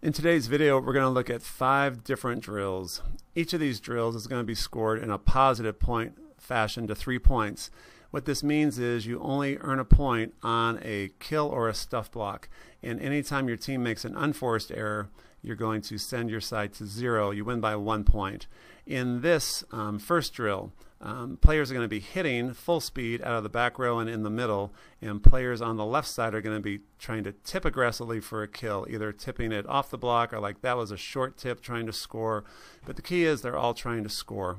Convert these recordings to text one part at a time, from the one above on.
In today's video, we're going to look at 5 different drills. Each of these drills is going to be scored in a positive point fashion to 3 points. What this means is you only earn a point on a kill or a stuff block. And anytime your team makes an unforced error, you're going to send your side to 0. You win by 1 point. In this first drill, players are going to be hitting full speed out of the back row and in the middle, and players on the left side are going to be trying to tip aggressively for a kill, either tipping it off the block or like that was a short tip trying to score. But the key is they're all trying to score.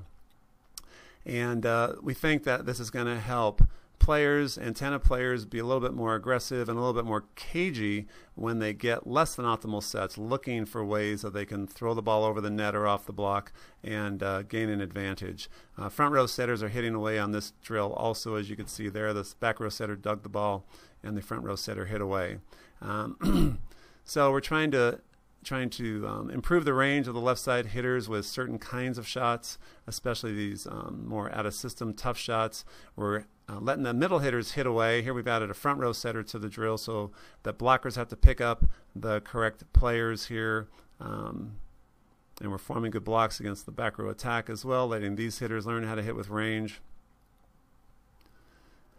And we think that this is going to help players, antenna players, be a little bit more aggressive and a little bit more cagey when they get less than optimal sets, looking for ways that they can throw the ball over the net or off the block and gain an advantage. Front row setters are hitting away on this drill also, as you can see there. The back row setter dug the ball and the front row setter hit away. So we're trying to improve the range of the left side hitters with certain kinds of shots, especially these more out of system tough shots. We're letting the middle hitters hit away. Here we've added a front row setter to the drill so that blockers have to pick up the correct players here. And we're forming good blocks against the back row attack as well, letting these hitters learn how to hit with range.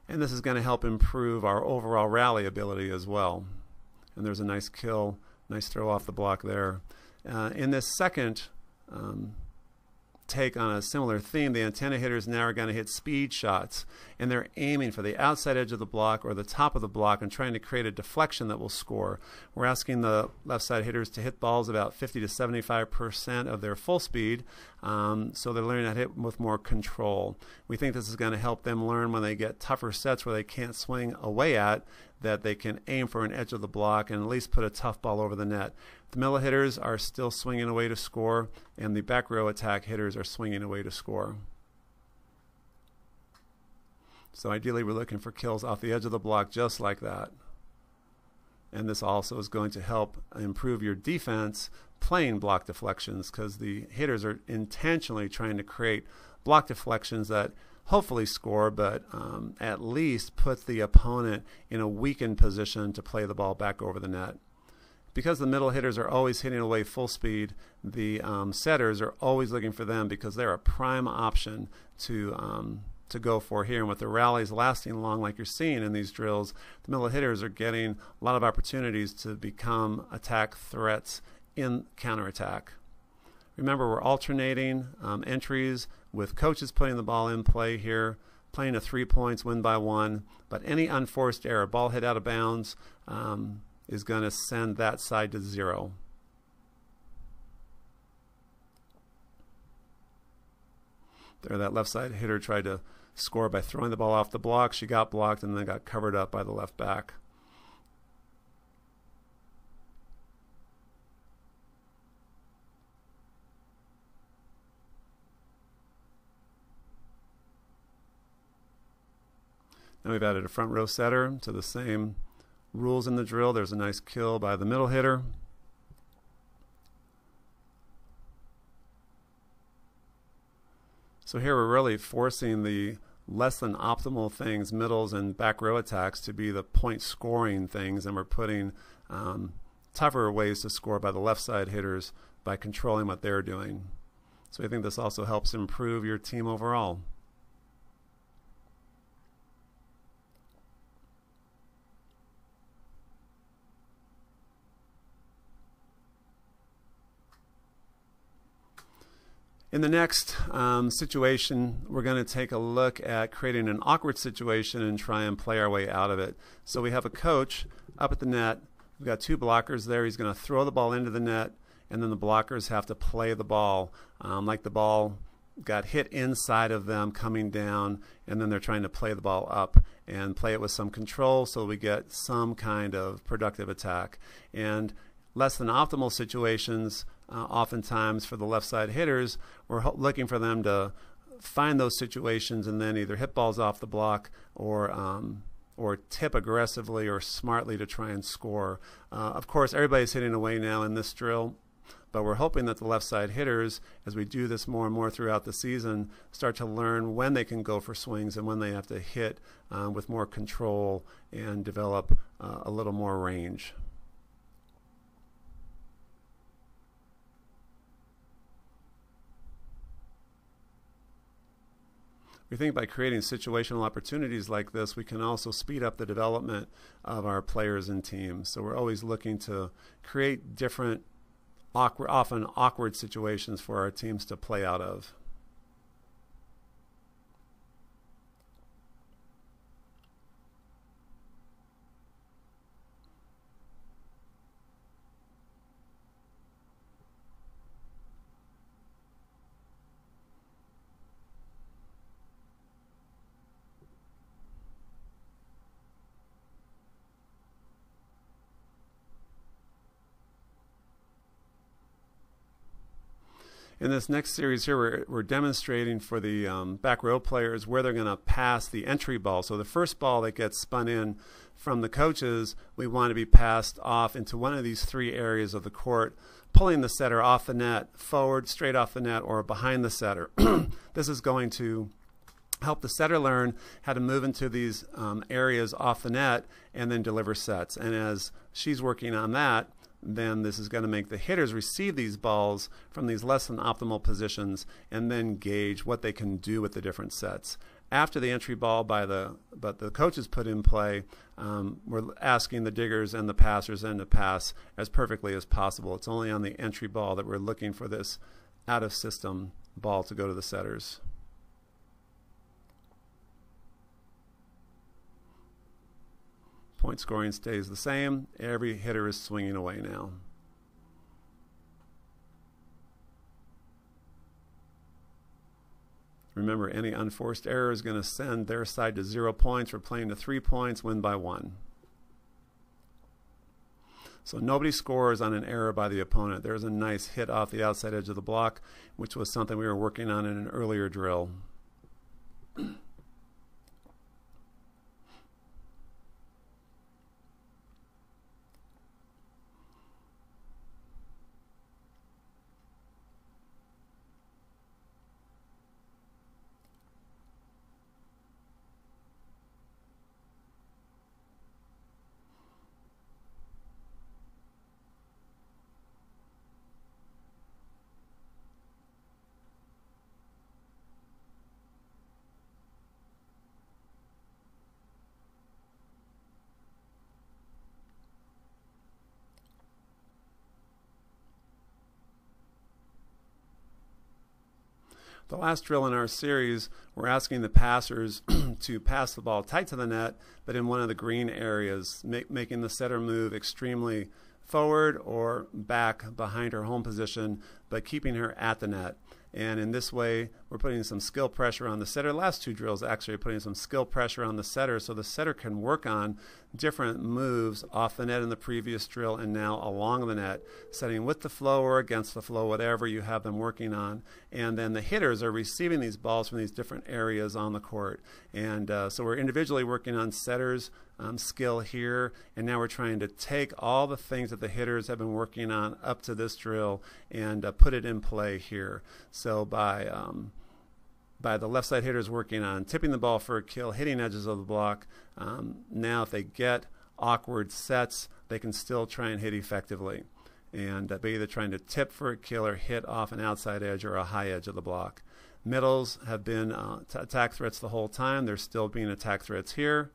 And this is going to help improve our overall rally ability as well. And there's a nice kill. Nice throw off the block there. In this second take on a similar theme, the antenna hitters now are going to hit speed shots, and they're aiming for the outside edge of the block or the top of the block and trying to create a deflection that will score. We're asking the left side hitters to hit balls about 50 to 75% of their full speed, so they're learning how to hit with more control. We think this is going to help them learn when they get tougher sets where they can't swing away at, that they can aim for an edge of the block and at least put a tough ball over the net. The middle hitters are still swinging away to score, and the back row attack hitters are swinging away to score. So ideally we're looking for kills off the edge of the block just like that. And this also is going to help improve your defense playing block deflections, because the hitters are intentionally trying to create block deflections that hopefully score, but at least put the opponent in a weakened position to play the ball back over the net. Because the middle hitters are always hitting away full speed, the setters are always looking for them because they're a prime option to go for here. And with the rallies lasting long like you're seeing in these drills, the middle hitters are getting a lot of opportunities to become attack threats in counterattack. Remember, we're alternating entries with coaches putting the ball in play here, playing to 3 points, win by 1. But any unforced error, ball hit out of bounds, is going to send that side to 0. There, that left side hitter tried to score by throwing the ball off the block. She got blocked and then got covered up by the left back. Now we've added a front row setter to the same rules in the drill. There's a nice kill by the middle hitter. So here we're really forcing the less than optimal things, middles and back row attacks, to be the point scoring things, and we're putting tougher ways to score by the left side hitters by controlling what they're doing. So I think this also helps improve your team overall. In the next situation, we're going to take a look at creating an awkward situation and try and play our way out of it. So we have a coach up at the net. We've got 2 blockers there. He's going to throw the ball into the net, and then the blockers have to play the ball like the ball got hit inside of them coming down, and then they're trying to play the ball up and play it with some control so we get some kind of productive attack. And less than optimal situations, oftentimes for the left side hitters, we're looking for them to find those situations and then either hit balls off the block or tip aggressively or smartly to try and score. Of course, everybody's hitting away now in this drill, but we're hoping that the left side hitters, as we do this more and more throughout the season, start to learn when they can go for swings and when they have to hit with more control and develop a little more range. We think by creating situational opportunities like this, we can also speed up the development of our players and teams. So we're always looking to create different, often awkward situations for our teams to play out of. In this next series here, we're demonstrating for the back row players where they're going to pass the entry ball. So the first ball that gets spun in from the coaches, we want to be passed off into one of these three areas of the court, pulling the setter off the net, forward, straight off the net, or behind the setter. This is going to help the setter learn how to move into these areas off the net and then deliver sets. And as she's working on that, then this is going to make the hitters receive these balls from these less than optimal positions and then gauge what they can do with the different sets. After the entry ball but the coaches put in play, we're asking the diggers and the passers then to pass as perfectly as possible. It's only on the entry ball that we're looking for this out-of-system ball to go to the setters. Point scoring stays the same. Every hitter is swinging away now. Remember, any unforced error is going to send their side to 0 points. We're playing to 3 points, win by 1. So nobody scores on an error by the opponent. There's a nice hit off the outside edge of the block, which was something we were working on in an earlier drill. The last drill in our series, we're asking the passers to pass the ball tight to the net, but in one of the green areas, making the setter move extremely forward or back behind her home position, but keeping her at the net. And in this way, we're putting some skill pressure on the setter. Last two drills actually are putting some skill pressure on the setter so the setter can work on different moves off the net in the previous drill and now along the net, setting with the flow or against the flow, whatever you have them working on. And then the hitters are receiving these balls from these different areas on the court. And so we're individually working on setters skill here, and now we're trying to take all the things that the hitters have been working on up to this drill and put it in play here. So by the left side hitters working on tipping the ball for a kill, hitting edges of the block, now if they get awkward sets, they can still try and hit effectively. And by either trying to tip for a kill or hit off an outside edge or a high edge of the block. Middles have been attack threats the whole time. They're still being attack threats here.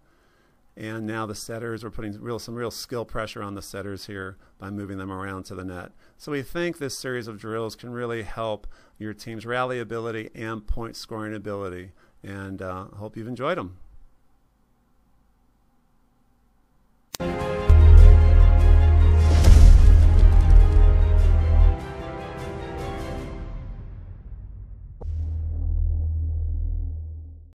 And now the setters, we're putting some real skill pressure on the setters here by moving them around to the net. So we think this series of drills can really help your team's rally ability and point scoring ability. And hope you've enjoyed them.